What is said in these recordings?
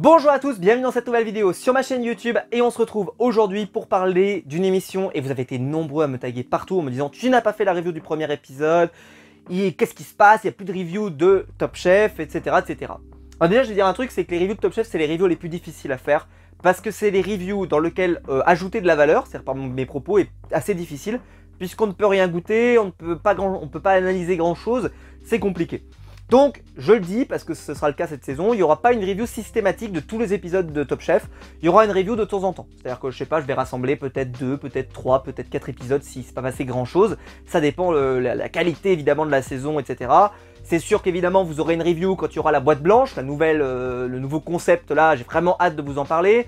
Bonjour à tous, bienvenue dans cette nouvelle vidéo sur ma chaîne YouTube et on se retrouve aujourd'hui pour parler d'une émission et vous avez été nombreux à me taguer partout en me disant tu n'as pas fait la review du premier épisode, qu'est-ce qui se passe, il n'y a plus de review de Top Chef, etc. etc. Alors déjà je vais dire un truc, c'est que les reviews de Top Chef c'est les reviews les plus difficiles à faire parce que c'est les reviews dans lesquelles ajouter de la valeur, c'est-à-dire par mes propos, est assez difficile puisqu'on ne peut rien goûter, on ne peut pas analyser grand chose, c'est compliqué. Donc, je le dis, parce que ce sera le cas cette saison, il n'y aura pas une review systématique de tous les épisodes de Top Chef, il y aura une review de temps en temps. C'est-à-dire que, je sais pas, je vais rassembler peut-être 2, peut-être 3, peut-être 4 épisodes si c'est pas passé grand-chose. Ça dépend la qualité, évidemment, de la saison, etc. C'est sûr qu'évidemment, vous aurez une review quand il y aura la boîte blanche, le nouveau concept là, j'ai vraiment hâte de vous en parler.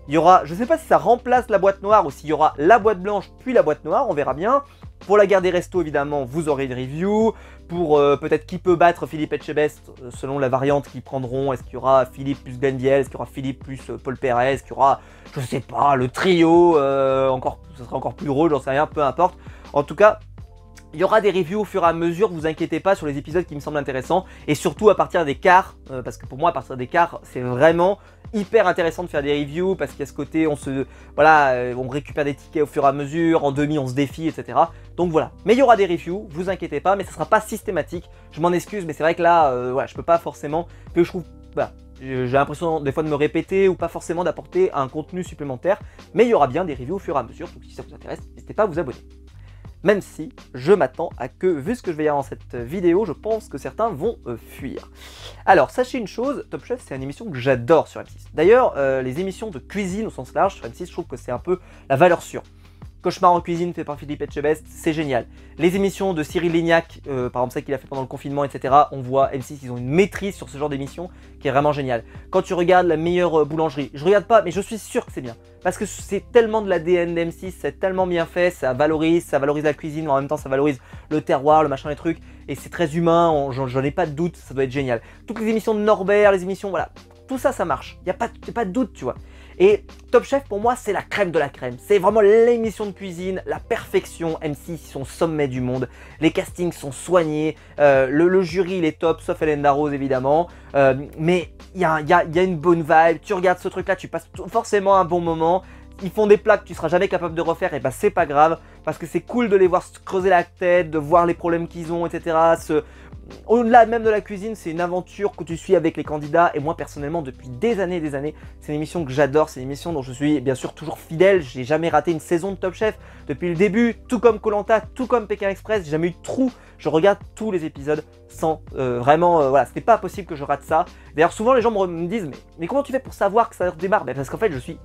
Il y aura, je sais pas si ça remplace la boîte noire ou s'il y aura la boîte blanche puis la boîte noire, on verra bien. Pour la guerre des restos, évidemment, vous aurez une review. Pour peut-être qui peut battre Philippe Etchebest, selon la variante qu'ils prendront. Est-ce qu'il y aura Philippe plus Glenn Biel? Est-ce qu'il y aura Philippe plus Paul Perez? Est-ce qu'il y aura, je sais pas, le trio ce sera encore plus drôle, j'en sais rien, peu importe. En tout cas, il y aura des reviews au fur et à mesure, vous inquiétez pas sur les épisodes qui me semblent intéressants. Et surtout à partir des quarts, parce que pour moi, à partir des quarts, c'est vraiment hyper intéressant de faire des reviews parce qu'il y a ce côté, on récupère des tickets au fur et à mesure, en demi on se défie, etc. Donc voilà, mais il y aura des reviews, vous inquiétez pas, mais ça sera pas systématique. Je m'en excuse, mais c'est vrai que là, voilà, je peux pas forcément, que je trouve, voilà, j'ai l'impression des fois de me répéter ou pas forcément d'apporter un contenu supplémentaire, mais il y aura bien des reviews au fur et à mesure, donc si ça vous intéresse, n'hésitez pas à vous abonner. Même si je m'attends à que, vu ce que je vais dire dans cette vidéo, je pense que certains vont fuir. Alors, sachez une chose, Top Chef, c'est une émission que j'adore sur M6. D'ailleurs, les émissions de cuisine au sens large sur M6, je trouve que c'est un peu la valeur sûre. Cauchemar en cuisine fait par Philippe Etchebest, c'est génial. Les émissions de Cyril Lignac, par exemple celle qu'il a fait pendant le confinement, etc. On voit M6, ils ont une maîtrise sur ce genre d'émission qui est vraiment génial. Quand tu regardes la meilleure boulangerie, je regarde pas, mais je suis sûr que c'est bien. Parce que c'est tellement de l'ADN d'M6, c'est tellement bien fait, ça valorise la cuisine, mais en même temps ça valorise le terroir, le machin, les trucs. Et c'est très humain, j'en ai pas de doute, ça doit être génial. Toutes les émissions de Norbert, les émissions, voilà, tout ça, ça marche. Y a pas de doute, tu vois. Et Top Chef, pour moi, c'est la crème de la crème. C'est vraiment l'émission de cuisine, la perfection. M6, ils sont au sommet du monde. Les castings sont soignés. Le jury, il est top, sauf Hélène Darroze, évidemment. Mais il y a une bonne vibe. Tu regardes ce truc-là, tu passes forcément un bon moment. Ils font des plats que tu seras jamais capable de refaire, et bah c'est pas grave. Parce que c'est cool de les voir se creuser la tête, de voir les problèmes qu'ils ont, etc. Au-delà même de la cuisine, c'est une aventure que tu suis avec les candidats. Et moi, personnellement, depuis des années, c'est une émission que j'adore. C'est une émission dont je suis bien sûr toujours fidèle. J'ai jamais raté une saison de Top Chef depuis le début. Tout comme Koh Lanta, tout comme Pékin Express. J'ai jamais eu de trou. Je regarde tous les épisodes sans voilà, c'était pas possible que je rate ça. D'ailleurs, souvent les gens me disent mais comment tu fais pour savoir que ça redémarre? Parce qu'en fait, je suis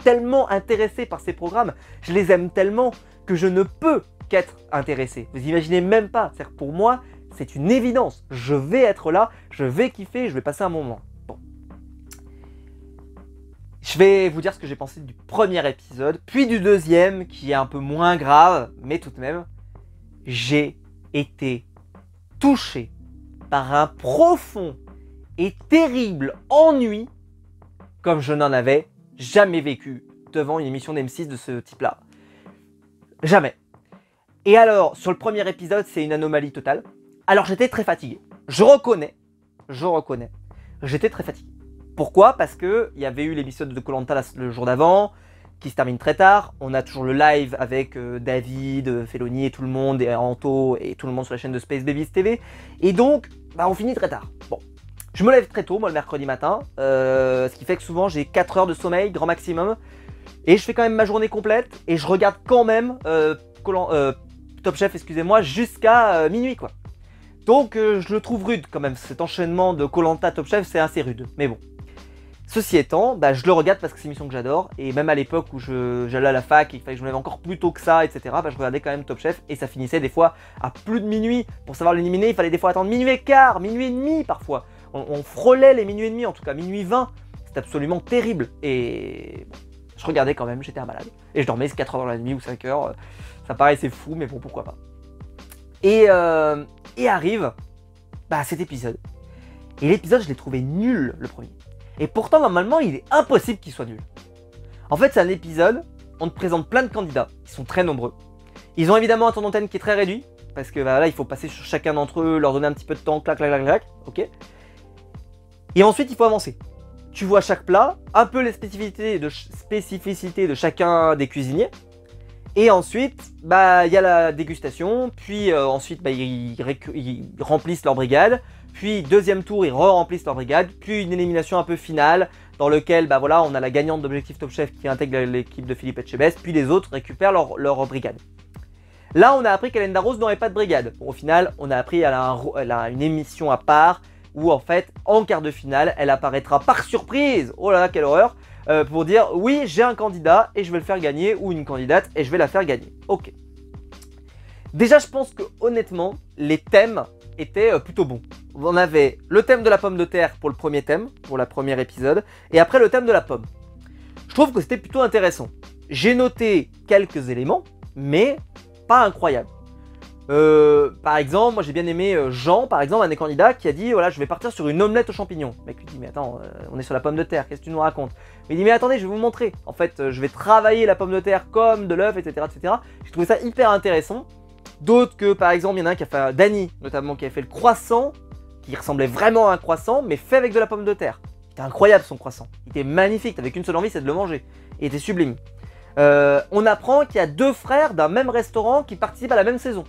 tellement intéressé par ces programmes. Je les aime tellement que je ne peux qu'être intéressé. Vous imaginez même pas. C'est-à-dire que pour moi, c'est une évidence. Je vais être là, je vais kiffer, je vais passer un moment. Bon. Je vais vous dire ce que j'ai pensé du premier épisode, puis du deuxième, qui est un peu moins grave, mais tout de même, j'ai été touché par un profond et terrible ennui, comme je n'en avais jamais vécu devant une émission d'M6 de ce type-là. Jamais. Et alors, sur le premier épisode, c'est une anomalie totale. Alors j'étais très fatigué, je reconnais, j'étais très fatigué. Pourquoi? Parce qu'il y avait eu l'épisode de Koh Lanta le jour d'avant, qui se termine très tard. On a toujours le live avec David, Feloni et tout le monde, et Anto et tout le monde sur la chaîne de Space Babies TV. Et donc, bah, on finit très tard. Bon, je me lève très tôt, moi le mercredi matin, ce qui fait que souvent j'ai 4 heures de sommeil, grand maximum. Et je fais quand même ma journée complète, et je regarde quand même Top Chef, excusez-moi, jusqu'à minuit quoi. Donc je le trouve rude quand même, cet enchaînement de Koh Lanta Top Chef, c'est assez rude, mais bon. Ceci étant, bah, je le regarde parce que c'est une émission que j'adore, et même à l'époque où j'allais à la fac et qu'il fallait que je me lève encore plus tôt que ça, etc., bah, je regardais quand même Top Chef, et ça finissait des fois à plus de minuit. Pour savoir l'éliminer, il fallait des fois attendre minuit et quart, minuit et demi parfois. On frôlait les minuit et demi, en tout cas minuit 20, c'est absolument terrible, et bon, je regardais quand même, j'étais un malade, et je dormais 4 heures dans la nuit ou 5 heures, ça paraissait fou, mais bon, pourquoi pas. Et arrive cet épisode. Et l'épisode, je l'ai trouvé nul, le premier. Et pourtant, normalement, il est impossible qu'il soit nul. En fait, c'est un épisode, on te présente plein de candidats, ils sont très nombreux. Ils ont évidemment un temps d'antenne qui est très réduit, parce que là, il faut passer sur chacun d'entre eux, leur donner un petit peu de temps, clac, clac, clac, clac, ok. Et ensuite, il faut avancer. tu vois chaque plat, un peu les spécificités de chacun des cuisiniers. Et ensuite, bah, il y a la dégustation, puis ensuite, bah, ils remplissent leur brigade. Puis deuxième tour, ils remplissent leur brigade. Puis une élimination un peu finale, dans lequel bah, voilà, on a la gagnante d'Objectif Top Chef qui intègre l'équipe de Philippe Etchebest. Puis les autres récupèrent leur brigade. Là, on a appris qu'Hélène Darroze n'aurait pas de brigade. Bon, au final, on a appris qu'elle a une émission à part, où en fait, en quart de finale, elle apparaîtra par surprise. Oh là là, quelle horreur! Pour dire oui, j'ai un candidat et je vais le faire gagner, ou une candidate et je vais la faire gagner. Ok. Déjà, je pense que honnêtement, les thèmes étaient plutôt bons. On avait le thème de la pomme de terre pour le premier thème, pour le premier épisode, et après le thème de la pomme. Je trouve que c'était plutôt intéressant. J'ai noté quelques éléments, mais pas incroyables. Par exemple, moi j'ai bien aimé Jean, par exemple, un des candidats qui a dit voilà, je vais partir sur une omelette aux champignons. Le mec lui dit mais attends, on est sur la pomme de terre, qu'est-ce que tu nous racontes? Mais il dit mais attendez, je vais vous montrer. En fait, je vais travailler la pomme de terre comme de l'œuf, etc., etc. J'ai trouvé ça hyper intéressant. D'autres que par exemple, il y en a un qui a fait Dany, notamment, qui a fait le croissant, qui ressemblait vraiment à un croissant, mais fait avec de la pomme de terre. C'était incroyable son croissant. Il était magnifique, t'avais qu'une seule envie, c'est de le manger. Il était sublime. On apprend qu'il y a deux frères d'un même restaurant qui participent à la même saison.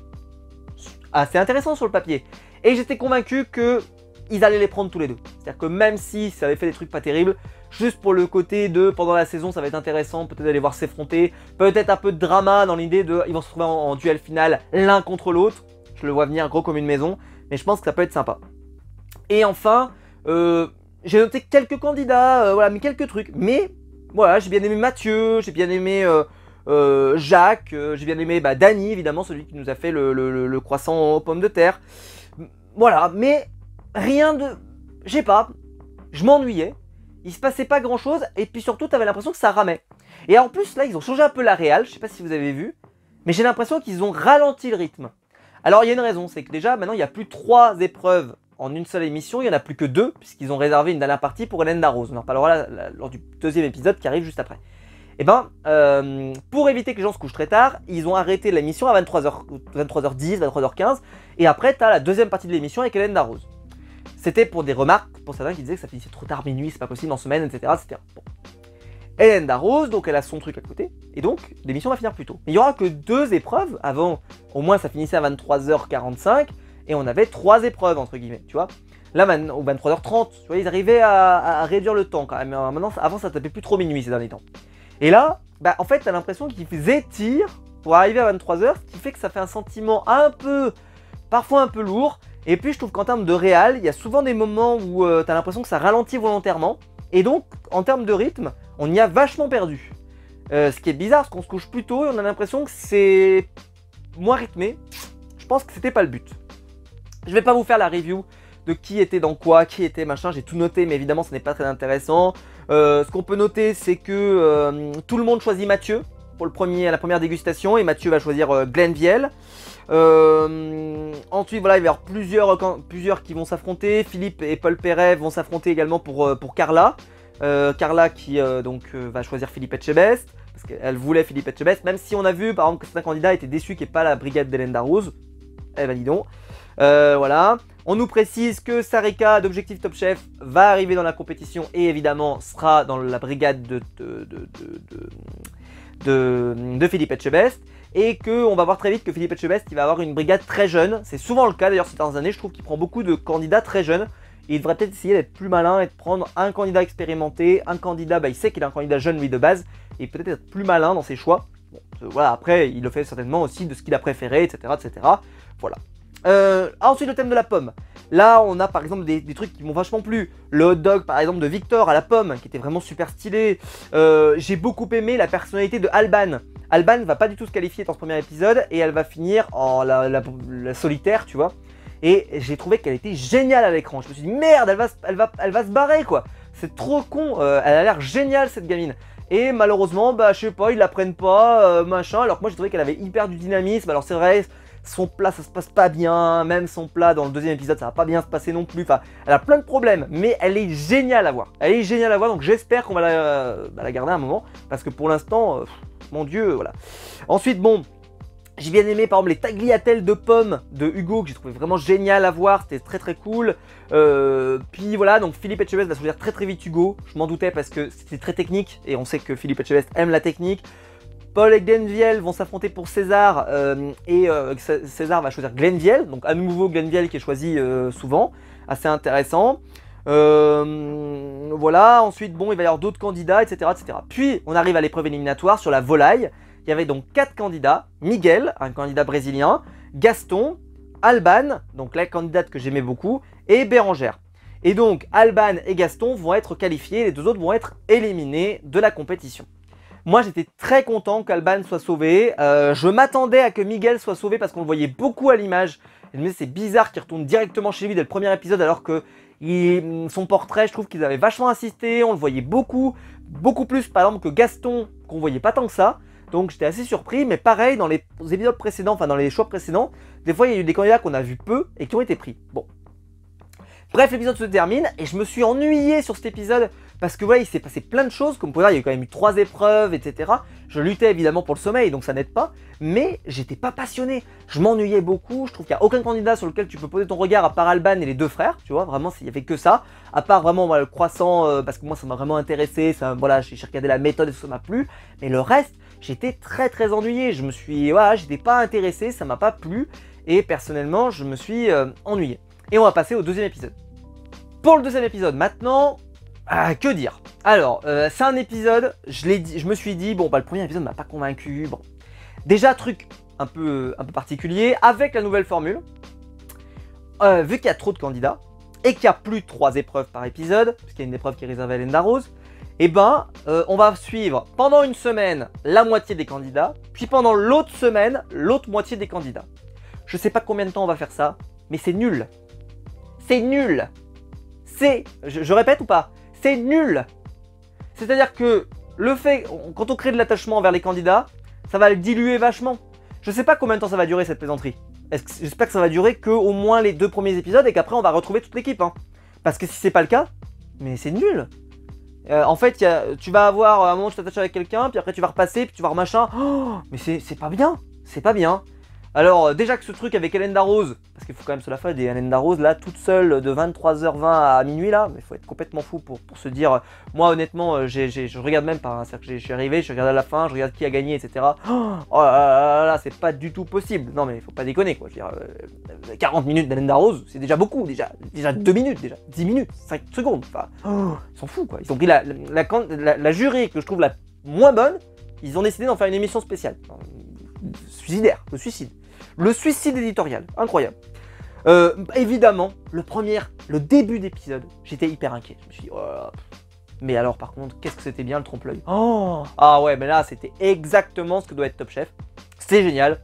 Assez intéressant sur le papier. Et j'étais convaincu qu'ils allaient les prendre tous les deux. C'est-à-dire que même si ça avait fait des trucs pas terribles, juste pour le côté de pendant la saison, ça va être intéressant, peut-être d'aller voir s'effronter, peut-être un peu de drama dans l'idée de ils vont se retrouver en duel final l'un contre l'autre. Je le vois venir gros comme une maison, mais je pense que ça peut être sympa. Et enfin, j'ai noté quelques candidats, voilà, mais quelques trucs. Mais voilà, j'ai bien aimé Mathieu, j'ai bien aimé Jacques, j'ai bien aimé Dany, évidemment, celui qui nous a fait le croissant aux pommes de terre. Voilà, mais rien de... Je sais pas, je m'ennuyais, il se passait pas grand chose, et puis surtout, t'avais l'impression que ça ramait. Et en plus, là, ils ont changé un peu la réal, je sais pas si vous avez vu, mais j'ai l'impression qu'ils ont ralenti le rythme. Alors, il y a une raison, c'est que déjà, maintenant, il n'y a plus 3 épreuves en une seule émission, il n'y en a plus que 2, puisqu'ils ont réservé une dernière partie pour Hélène Darroze. On en reparlera lors du deuxième épisode qui arrive juste après. Et ben, pour éviter que les gens se couchent très tard, ils ont arrêté l'émission à 23h10, 23h15, et après, tu as la deuxième partie de l'émission avec Hélène Darroze. C'était pour des remarques, pour certains qui disaient que ça finissait trop tard minuit, c'est pas possible en semaine, etc. etc. Bon. Hélène Darroze, donc elle a son truc à côté, et donc l'émission va finir plus tôt. Mais il n'y aura que 2 épreuves, avant, au moins ça finissait à 23h45, et on avait 3 épreuves, entre guillemets, tu vois. Là, maintenant, au 23h30, tu vois, ils arrivaient à réduire le temps quand même. Maintenant, avant, ça tapait plus trop minuit ces derniers temps. Et là, en fait, t'as l'impression qu'ils étirent pour arriver à 23h, ce qui fait que ça fait un sentiment un peu, parfois un peu lourd. Et puis, je trouve qu'en termes de réal, il y a souvent des moments où t'as l'impression que ça ralentit volontairement. Et donc, en termes de rythme, on y a vachement perdu. Ce qui est bizarre, parce qu'on se couche plus tôt et on a l'impression que c'est moins rythmé. Je pense que c'était pas le but. Je vais pas vous faire la review de qui était dans quoi, qui était machin, j'ai tout noté, mais évidemment, ce n'est pas très intéressant. Ce qu'on peut noter, c'est que tout le monde choisit Mathieu pour la première dégustation, et Mathieu va choisir Glenn Viel. Ensuite, voilà, il va y avoir plusieurs qui vont s'affronter. Philippe et Paul Perret vont s'affronter également pour Carla. Carla qui va choisir Philippe Etchebest, parce qu'elle voulait Philippe Etchebest, même si on a vu par exemple que certains candidats étaient déçus qu'il n'y ait pas la brigade d'Hélène Darroze. Eh ben dis donc. Voilà. On nous précise que Sarika d'Objectif Top Chef va arriver dans la compétition et évidemment sera dans la brigade de Philippe Etchebest, et qu'on va voir très vite que Philippe Etchebest il va avoir une brigade très jeune. C'est souvent le cas d'ailleurs ces dernières années, je trouve qu'il prend beaucoup de candidats très jeunes. Et il devrait peut-être essayer d'être plus malin et de prendre un candidat expérimenté, un candidat, il sait qu'il est un candidat jeune lui de base, et peut-être être plus malin dans ses choix. Bon, voilà, après il le fait certainement aussi de ce qu'il a préféré, etc. etc. Voilà. Ensuite, le thème de la pomme. Là, on a par exemple des trucs qui m'ont vachement plu. Le hot dog, par exemple, de Victor à la pomme, qui était vraiment super stylé. J'ai beaucoup aimé la personnalité de Alban. Alban va pas du tout se qualifier dans ce premier épisode, et elle va finir en la solitaire, tu vois. Et j'ai trouvé qu'elle était géniale à l'écran. Je me suis dit, merde, elle va se barrer, quoi. C'est trop con. Elle a l'air géniale, cette gamine. Et malheureusement, je sais pas, ils la prennent pas, machin. Alors que moi, j'ai trouvé qu'elle avait hyper du dynamisme. Alors, c'est vrai, son plat, ça se passe pas bien. Même son plat, dans le deuxième épisode, ça va pas bien se passer non plus. Enfin, elle a plein de problèmes. Mais elle est géniale à voir. Elle est géniale à voir. Donc, j'espère qu'on va la garder un moment. Parce que pour l'instant, mon Dieu, voilà. Ensuite, bon. J'ai bien aimé par exemple les tagliatelles de pommes de Hugo que j'ai trouvé vraiment génial à voir, c'était très très cool. Puis voilà, donc Philippe Etchebest va choisir très très vite Hugo, je m'en doutais parce que c'était très technique et on sait que Philippe Etchebest aime la technique. Paul et Glenviel vont s'affronter pour César César va choisir Glenviel, donc à nouveau Glenviel qui est choisi souvent, assez intéressant. Voilà, ensuite bon il va y avoir d'autres candidats, etc., etc. Puis on arrive à l'épreuve éliminatoire sur la volaille. Il y avait donc 4 candidats, Miguel, un candidat brésilien, Gaston, Alban, donc la candidate que j'aimais beaucoup, et Bérangère. Et donc Alban et Gaston vont être qualifiés, les deux autres vont être éliminés de la compétition. Moi j'étais très content qu'Alban soit sauvé, je m'attendais à que Miguel soit sauvé parce qu'on le voyait beaucoup à l'image. Mais c'est bizarre qu'il retourne directement chez lui dès le premier épisode alors que son portrait, je trouve qu'ils avaient vachement insisté, on le voyait beaucoup plus par exemple que Gaston qu'on voyait pas tant que ça. Donc j'étais assez surpris, mais pareil dans les épisodes précédents, enfin dans les choix précédents, des fois il y a eu des candidats qu'on a vu peu et qui ont été pris. Bon. Bref, l'épisode se termine et je me suis ennuyé sur cet épisode parce que voilà, il s'est passé plein de choses, comme vous pouvez voir, il y a quand même eu 3 épreuves, etc. Je luttais évidemment pour le sommeil, donc ça n'aide pas, mais j'étais pas passionné. Je m'ennuyais beaucoup, je trouve qu'il n'y a aucun candidat sur lequel tu peux poser ton regard à part Alban et les deux frères, tu vois, vraiment, il n'y avait que ça. À part vraiment voilà, le croissant, parce que moi ça m'a vraiment intéressé, ça, voilà, j'ai regardé la méthode et ça m'a plu, mais le reste, j'étais très très ennuyé, voilà, j'étais pas intéressé, ça m'a pas plu, et personnellement, je me suis ennuyé. Et on va passer au deuxième épisode. Pour le deuxième épisode, maintenant, que dire? Alors, c'est un épisode, je me suis dit, bon, bah le premier épisode m'a pas convaincu, bon. Déjà, truc un peu particulier, avec la nouvelle formule, vu qu'il y a trop de candidats, et qu'il y a plus de 3 épreuves par épisode, puisqu'il y a une épreuve qui est réservée à Lenda Rose, et ben, on va suivre pendant une semaine la moitié des candidats, puis pendant l'autre semaine, l'autre moitié des candidats. Je sais pas combien de temps on va faire ça, mais c'est nul. C'est nul. Je répète ou pas? C'est nul. C'est-à-dire que le fait, quand on crée de l'attachement envers les candidats, ça va le diluer vachement. Je sais pas combien de temps ça va durer cette plaisanterie. J'espère que ça va durer que au moins les 2 premiers épisodes et qu'après on va retrouver toute l'équipe. Hein. Parce que si c'est pas le cas, mais c'est nul. En fait, tu vas avoir à un moment tu t'attaches avec quelqu'un, puis après tu vas repasser, puis tu vas machin. Oh, mais c'est pas bien. C'est pas bien. Alors déjà que ce truc avec Hélène Darroze, parce qu'il faut quand même se la faire des Hélène Darroze là toute seule de 23h20 à minuit là, mais il faut être complètement fou pour se dire, moi honnêtement je regarde même pas, hein, c'est-à-dire que je suis arrivé, je regarde à la fin, je regarde qui a gagné etc. Oh là, c'est pas du tout possible, non mais faut pas déconner quoi, je veux dire 40 minutes d'Hélène Darroze c'est déjà beaucoup, déjà 2 minutes, déjà 10 minutes, 5 secondes, enfin, ils sont fous quoi, ils ont pris la jury que je trouve la moins bonne, ils ont décidé d'en faire une émission spéciale, suicidaire, le suicide éditorial, incroyable. Évidemment, le début d'épisode, j'étais hyper inquiet. Je me suis dit, oh là là. Mais alors par contre, qu'est-ce que c'était bien le trompe-l'œil. Oh ah ouais, mais là c'était exactement ce que doit être Top Chef. C'était génial.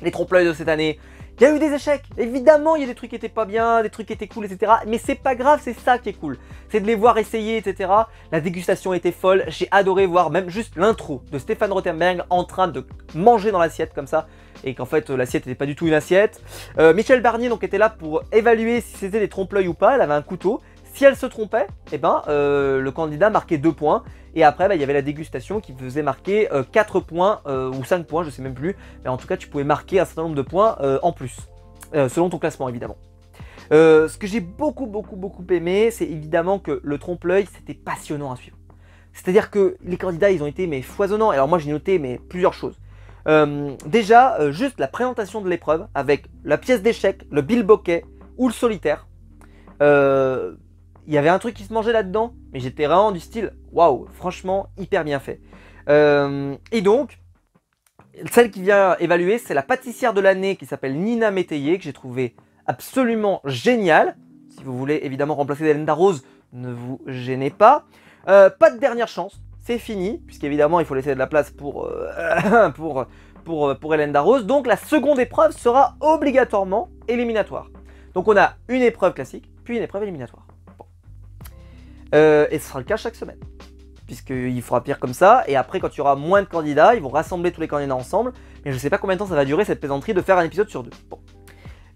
Les trompe-l'œil de cette année, il y a eu des échecs. Évidemment, il y a des trucs qui étaient pas bien, des trucs qui étaient cool, etc. Mais c'est pas grave, c'est ça qui est cool. C'est de les voir essayer, etc. La dégustation était folle. J'ai adoré voir même juste l'intro de Stéphane Rothenberg en train de manger dans l'assiette comme ça. Et qu'en fait l'assiette n'était pas du tout une assiette. Michel Barnier donc était là pour évaluer si c'était des trompe-l'œil ou pas, elle avait un couteau. Si elle se trompait, eh ben, le candidat marquait 2 points. Et après, il y avait la dégustation qui faisait marquer 4 points ou 5 points, je sais même plus. Mais en tout cas, tu pouvais marquer un certain nombre de points en plus, selon ton classement évidemment. Ce que j'ai beaucoup aimé, c'est évidemment que le trompe-l'œil, c'était passionnant à suivre. C'est-à-dire que les candidats, ils ont été mais foisonnants. Alors moi, j'ai noté mais plusieurs choses. Déjà, juste la présentation de l'épreuve avec la pièce d'échec, le bilboquet ou le solitaire. Il y avait un truc qui se mangeait là-dedans, mais j'étais vraiment du style waouh, franchement hyper bien fait. Et donc, celle qui vient évaluer, c'est la pâtissière de l'année qui s'appelle Nina Métayer, que j'ai trouvé absolument géniale. Si vous voulez évidemment remplacer Hélène Darroze, ne vous gênez pas. Pas de dernière chance, c'est fini, puisqu'évidemment il faut laisser de la place pour Hélène Darroze. Donc la seconde épreuve sera obligatoirement éliminatoire. Donc on a une épreuve classique, puis une épreuve éliminatoire. Bon. Et ce sera le cas chaque semaine, puisqu'il fera pire comme ça, et après quand il y aura moins de candidats, ils vont rassembler tous les candidats ensemble, mais je sais pas combien de temps ça va durer cette plaisanterie de faire un épisode sur 2. Bon.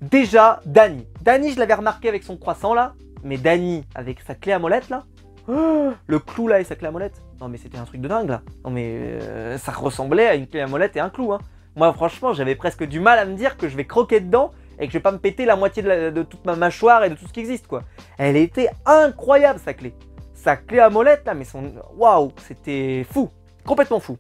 Déjà, Dany, je l'avais remarqué avec son croissant là, mais Dany avec sa clé à molette là, le clou là et sa clé à molette, non mais c'était un truc de dingue là, non mais ça ressemblait à une clé à molette et un clou hein. Moi franchement j'avais presque du mal à me dire que je vais croquer dedans et que je vais pas me péter la moitié de toute ma mâchoire et de tout ce qui existe quoi. Elle était incroyable sa clé. Sa clé à molette là, mais son... Waouh, c'était fou, complètement fou.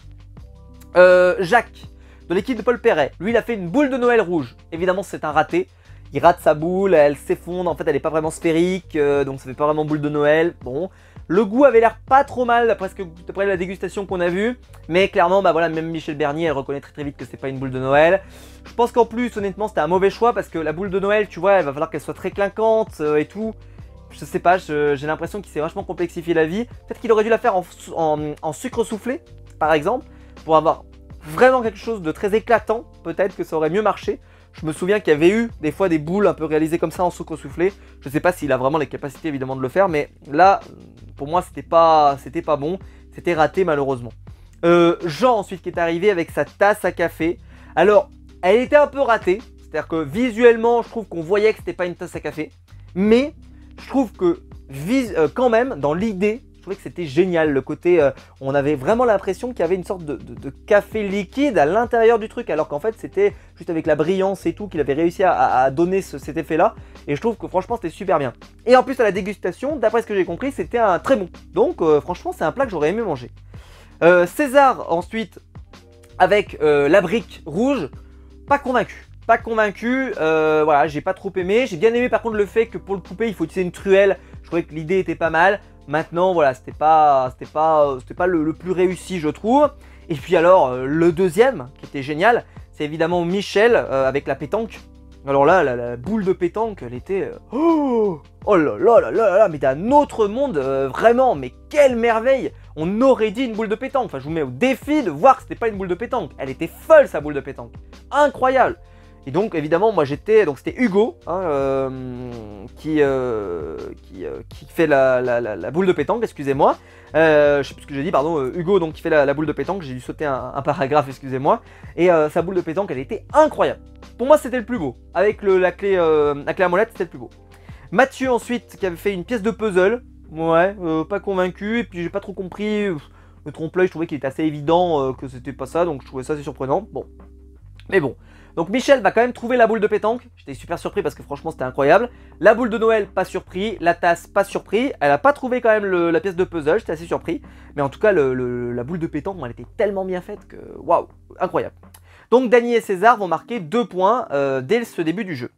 Jacques, de l'équipe de Paul Perret, lui il a fait une boule de Noël rouge. Évidemment c'est un raté. Il rate sa boule, elle s'effondre, en fait elle n'est pas vraiment sphérique, donc ça fait pas vraiment boule de Noël. Bon, le goût avait l'air pas trop mal d'après la dégustation qu'on a vue, mais clairement, bah voilà, même Michel Bernier, elle reconnaît très vite que c'est pas une boule de Noël. Je pense qu'en plus, honnêtement, c'était un mauvais choix parce que la boule de Noël, tu vois, elle va falloir qu'elle soit très clinquante et tout. Je sais pas, j'ai l'impression qu'il s'est vachement complexifié la vie. Peut-être qu'il aurait dû la faire en sucre soufflé, par exemple, pour avoir vraiment quelque chose de très éclatant. Peut-être que ça aurait mieux marché. Je me souviens qu'il y avait eu des fois des boules un peu réalisées comme ça en sucre soufflé. Je sais pas s'il a vraiment les capacités évidemment de le faire, mais là, pour moi, c'était pas bon. C'était raté malheureusement. Jean ensuite qui est arrivé avec sa tasse à café. Alors, elle était un peu ratée. C'est-à-dire que visuellement, je trouve qu'on voyait que c'était pas une tasse à café. Mais je trouve que quand même, dans l'idée, je trouvais que c'était génial. Le côté, on avait vraiment l'impression qu'il y avait une sorte de café liquide à l'intérieur du truc, alors qu'en fait c'était juste avec la brillance et tout qu'il avait réussi à donner cet effet-là. Et je trouve que franchement c'était super bien. Et en plus à la dégustation, d'après ce que j'ai compris, c'était un très bon. Donc franchement c'est un plat que j'aurais aimé manger. César ensuite avec la brique rouge, pas convaincu. Pas convaincu, voilà, j'ai pas trop aimé. J'ai bien aimé par contre le fait que pour le couper il faut utiliser une truelle. Je trouvais que l'idée était pas mal. Maintenant voilà, c'était pas le plus réussi je trouve. Et puis alors le deuxième qui était génial, c'est évidemment Michel avec la pétanque. Alors là, la boule de pétanque, elle était... oh là là là là là, mais d'un autre monde, vraiment, mais quelle merveille! On aurait dit une boule de pétanque. Enfin, je vous mets au défi de voir que c'était pas une boule de pétanque. Elle était folle sa boule de pétanque. Incroyable! Et donc évidemment moi j'étais, donc c'était Hugo hein, qui fait la boule de pétanque, excusez-moi. Je sais plus ce que j'ai dit, pardon, Hugo donc qui fait la boule de pétanque, j'ai dû sauter un paragraphe, excusez-moi. Et sa boule de pétanque elle était incroyable. Pour moi c'était le plus beau, avec la clé à molette c'était le plus beau. Mathieu ensuite qui avait fait une pièce de puzzle, ouais, pas convaincu, et puis j'ai pas trop compris, le trompe-l'œil je trouvais qu'il était assez évident que c'était pas ça, donc je trouvais ça assez surprenant, bon. Mais bon. Donc Michel va quand même trouver la boule de pétanque. J'étais super surpris parce que franchement c'était incroyable. La boule de Noël, pas surpris. La tasse, pas surpris. Elle a pas trouvé quand même la pièce de puzzle, j'étais assez surpris. Mais en tout cas, la boule de pétanque, elle était tellement bien faite que waouh, incroyable. Donc Dany et César vont marquer 2 points dès ce début du jeu.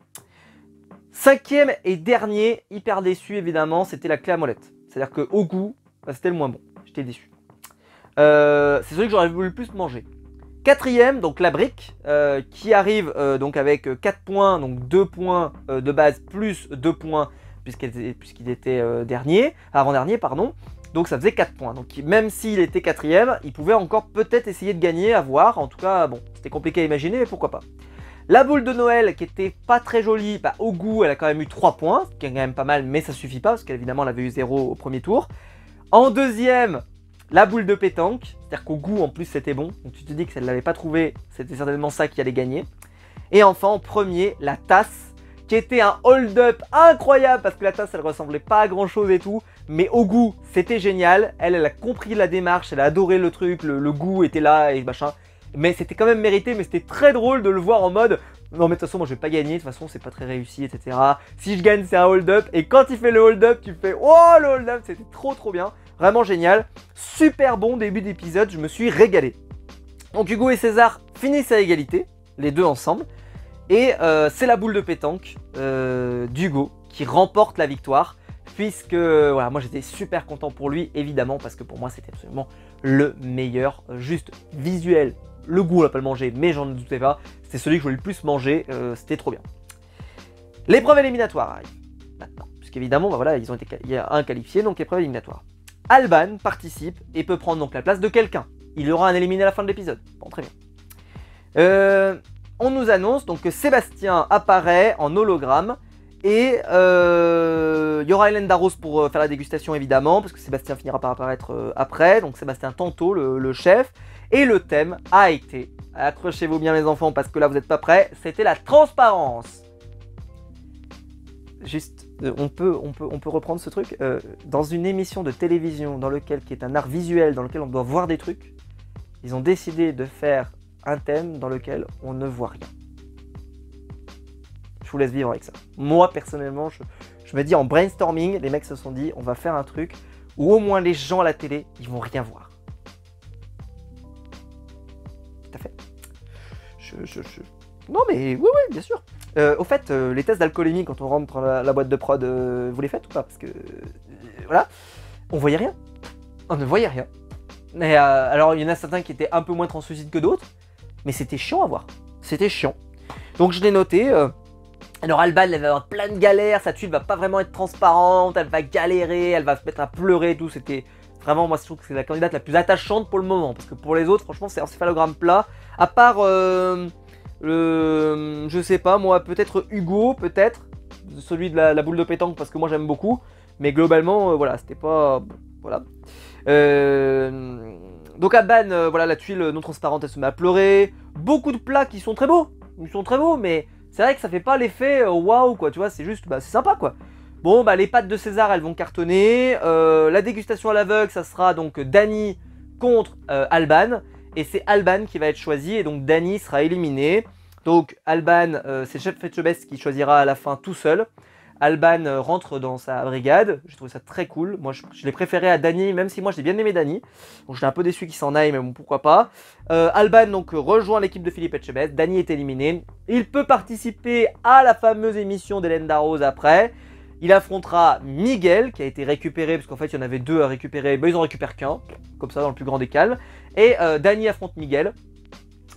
Cinquième et dernier, hyper déçu évidemment, c'était la clé à molette. C'est-à-dire que au goût, c'était le moins bon. J'étais déçu. C'est celui que j'aurais voulu le plus manger. Quatrième, donc la brique, qui arrive donc avec 4 points, donc 2 points de base plus 2 points puisqu'il était avant-dernier, pardon. Donc ça faisait 4 points. Donc même s'il était quatrième, il pouvait encore peut-être essayer de gagner, à voir. En tout cas, bon, c'était compliqué à imaginer, mais pourquoi pas. La boule de Noël, qui était pas très jolie, bah, au goût, elle a quand même eu 3 points, ce qui est quand même pas mal, mais ça suffit pas, parce qu'évidemment, elle avait eu 0 au premier tour. En deuxième, la boule de pétanque, c'est-à-dire qu'au goût en plus c'était bon, donc tu te dis que si elle ne l'avait pas trouvé, c'était certainement ça qui allait gagner. Et enfin en premier, la tasse, qui était un hold-up incroyable, parce que la tasse elle ressemblait pas à grand chose et tout, mais au goût c'était génial, elle a compris la démarche, elle a adoré le truc, le goût était là et machin. Mais c'était quand même mérité, mais c'était très drôle de le voir en mode non mais de toute façon moi je vais pas gagner, de toute façon c'est pas très réussi, etc. Si je gagne c'est un hold-up, et quand il fait le hold-up tu fais oh le hold-up, c'était trop bien. Vraiment génial, super bon début d'épisode, je me suis régalé. Donc Hugo et César finissent à égalité, les deux ensemble. Et c'est la boule de pétanque d'Hugo qui remporte la victoire. Puisque voilà, moi j'étais super content pour lui, évidemment, parce que pour moi c'était absolument le meilleur. Juste visuel, le goût on l'a pas le manger, mais j'en doutais pas. C'était celui que je voulais le plus manger, c'était trop bien. L'épreuve éliminatoire arrive maintenant. Puisqu'évidemment, bah voilà, il y a un qualifié, donc épreuve éliminatoire. Alban participe et peut prendre donc la place de quelqu'un. Il y aura un éliminé à la fin de l'épisode. Bon, très bien. On nous annonce donc que Sébastien apparaît en hologramme. Et il y aura Hélène Darroze pour faire la dégustation évidemment, parce que Sébastien finira par apparaître après. Donc Sébastien Tanto, le chef. Et le thème a été, accrochez-vous bien les enfants parce que là vous n'êtes pas prêts, c'était la transparence. Juste, on peut reprendre ce truc. Dans une émission de télévision qui est un art visuel, dans lequel on doit voir des trucs, ils ont décidé de faire un thème dans lequel on ne voit rien. Je vous laisse vivre avec ça. Moi, personnellement, je me dis en brainstorming, les mecs se sont dit, on va faire un truc où au moins les gens à la télé, ils vont rien voir. Tout à fait. Non mais oui, bien sûr. Au fait, les tests d'alcoolémie quand on rentre dans la boîte de prod, vous les faites ou pas? Parce que, voilà, on voyait rien. On ne voyait rien. Mais alors, il y en a certains qui étaient un peu moins translucides que d'autres, mais c'était chiant à voir. C'était chiant. Donc je l'ai noté. Alors Alban, elle va avoir plein de galères, sa tuile va pas vraiment être transparente, elle va galérer, elle va se mettre à pleurer et tout. C'était vraiment, moi je trouve que c'est la candidate la plus attachante pour le moment. Parce que pour les autres, franchement, c'est encéphalogramme plat. À part, je sais pas, moi, peut-être Hugo, peut-être. Celui de la boule de pétanque, parce que moi j'aime beaucoup. Mais globalement, voilà, c'était pas... Voilà. Donc Alban, voilà, la tuile non transparente, elle se met à pleurer. Beaucoup de plats qui sont très beaux. Ils sont très beaux, mais c'est vrai que ça fait pas l'effet waouh, quoi, tu vois, c'est juste, bah, c'est sympa, quoi. Bon, bah, les pâtes de César, elles vont cartonner. La dégustation à l'aveugle, ça sera donc Dany contre Alban. Et c'est Alban qui va être choisi, et donc Dany sera éliminé. Donc Alban, c'est Chef Etchebest qui choisira à la fin tout seul. Alban rentre dans sa brigade, j'ai trouvé ça très cool. Moi je l'ai préféré à Dany, même si moi j'ai bien aimé Dany. Donc j'étais un peu déçu qu'il s'en aille, mais bon, pourquoi pas. Alban donc rejoint l'équipe de Philippe Etchebest, Dany est éliminé. Il peut participer à la fameuse émission d'Hélène Darroze après. Il affrontera Miguel qui a été récupéré, parce qu'en fait il y en avait deux à récupérer, bah, ils en récupèrent qu'un, comme ça dans le plus grand des calmes. Et Dany affronte Miguel.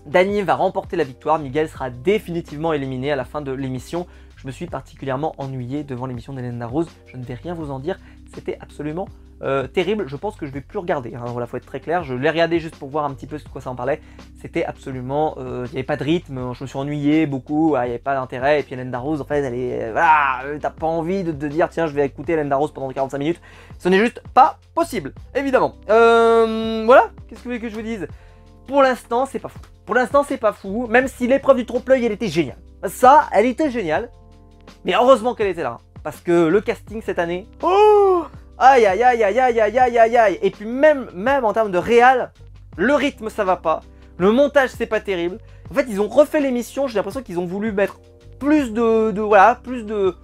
Dany va remporter la victoire, Miguel sera définitivement éliminé à la fin de l'émission. Je me suis particulièrement ennuyé devant l'émission d'Hélène Darroze, je ne vais rien vous en dire, c'était absolument terrible. Je pense que je vais plus regarder, hein. Voilà, faut être très clair, je l'ai regardé juste pour voir un petit peu de quoi ça en parlait. C'était absolument, il n'y avait pas de rythme, je me suis ennuyé beaucoup, il n'y avait pas d'intérêt. Et puis Hélène Darroze, en fait, elle est, voilà, t'as pas envie de te dire tiens je vais écouter Hélène Darroze pendant 45 minutes, ce n'est juste pas possible, évidemment. Voilà, qu'est-ce que vous voulez que je vous dise? Pour l'instant, c'est pas fou. Pour l'instant, c'est pas fou, même si l'épreuve du trompe-l'œil, elle était géniale. Ça, elle était géniale. Mais heureusement qu'elle était là. Parce que le casting cette année... Oh, aïe, aïe, aïe, aïe, aïe, aïe, aïe, aïe, aïe. Et puis même en termes de réal, le rythme, ça va pas. Le montage, c'est pas terrible. En fait, ils ont refait l'émission. J'ai l'impression qu'ils ont voulu mettre plus voilà, plus de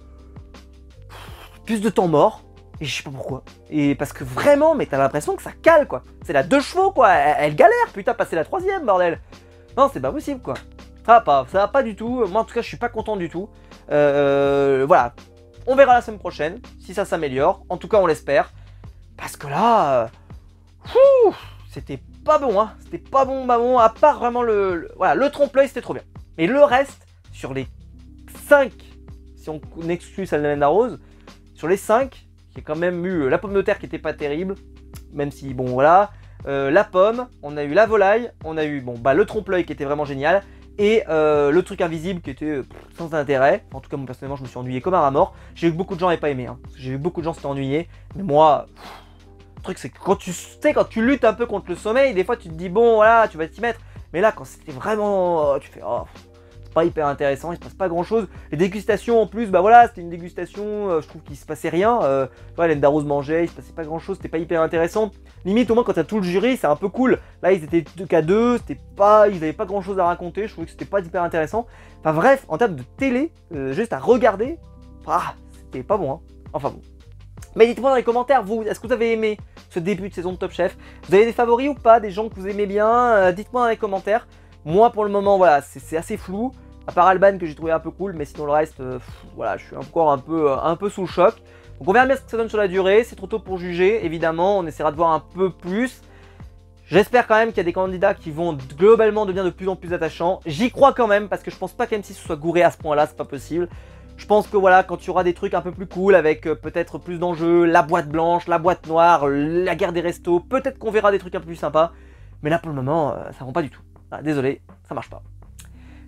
temps mort. Et je sais pas pourquoi. Et parce que vraiment, mais t'as l'impression que ça cale, quoi. C'est la 2 chevaux, quoi. Elle galère, putain, passer la 3ème, bordel. Non, c'est pas possible, quoi. Ça va pas du tout. Moi, en tout cas, je suis pas content du tout. Voilà. On verra la semaine prochaine, si ça s'améliore. En tout cas, on l'espère. Parce que là... c'était pas bon, hein. C'était pas bon, bah bon. À part vraiment voilà, le trompe-l'œil, c'était trop bien. Et le reste, sur les 5, si on exclut celle d'Hélène Darroze, sur les 5... J'ai quand même eu la pomme de terre qui était pas terrible, même si bon voilà, la pomme, on a eu la volaille, on a eu bon bah le trompe-l'œil qui était vraiment génial, et le truc invisible qui était sans intérêt. En tout cas moi personnellement je me suis ennuyé comme un rat mort. J'ai vu que beaucoup de gens n'avaient pas aimé, hein. J'ai vu beaucoup de gens s'étaient ennuyés, mais moi, le truc c'est que quand tu luttes un peu contre le sommeil, des fois tu te dis bon voilà tu vas t'y mettre, mais là quand c'était vraiment, tu fais oh, pas hyper intéressant, il se passe pas grand chose. Les dégustations en plus, bah voilà, c'était une dégustation, je trouve qu'il se passait rien. Hélène Darroze mangeait, il se passait pas grand chose, c'était pas hyper intéressant. Limite, au moins quand t'as tout le jury, c'est un peu cool. Là, ils étaient 2 qu'à 2, ils avaient pas grand chose à raconter, je trouvais que c'était pas hyper intéressant. Enfin bref, en termes de télé, juste à regarder, c'était pas bon, hein. Enfin bon. Mais dites-moi dans les commentaires, vous, est-ce que vous avez aimé ce début de saison de Top Chef? Vous avez des favoris ou pas, des gens que vous aimez bien? Dites-moi dans les commentaires. Moi pour le moment voilà c'est assez flou, à part Alban que j'ai trouvé un peu cool, mais sinon le reste voilà je suis encore un peu sous le choc. Donc on verra bien ce que ça donne sur la durée, c'est trop tôt pour juger évidemment, on essaiera de voir un peu plus. J'espère quand même qu'il y a des candidats qui vont globalement devenir de plus en plus attachants. J'y crois quand même parce que je pense pas qu'M6 soit gouré à ce point là, c'est pas possible. Je pense que voilà, quand il y aura des trucs un peu plus cool avec peut-être plus d'enjeux, la boîte blanche, la boîte noire, la guerre des restos, peut-être qu'on verra des trucs un peu plus sympas. Mais là pour le moment ça rend pas du tout. Ah, désolé, ça marche pas.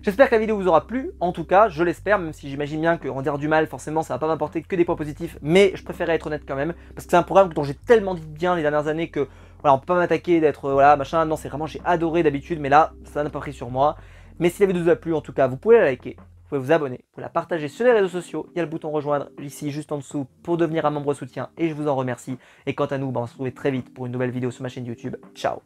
J'espère que la vidéo vous aura plu, en tout cas, je l'espère, même si j'imagine bien qu'en dire du mal, forcément, ça va pas m'apporter que des points positifs, mais je préférais être honnête quand même, parce que c'est un programme dont j'ai tellement dit de bien les dernières années que, voilà, on peut pas m'attaquer d'être, voilà, machin, non, c'est vraiment, j'ai adoré d'habitude, mais là, ça n'a pas pris sur moi. Mais si la vidéo vous a plu, en tout cas, vous pouvez la liker, vous pouvez vous abonner, vous pouvez la partager sur les réseaux sociaux, il y a le bouton rejoindre ici, juste en dessous, pour devenir un membre soutien, et je vous en remercie. Et quant à nous, on va se retrouver très vite pour une nouvelle vidéo sur ma chaîne YouTube. Ciao!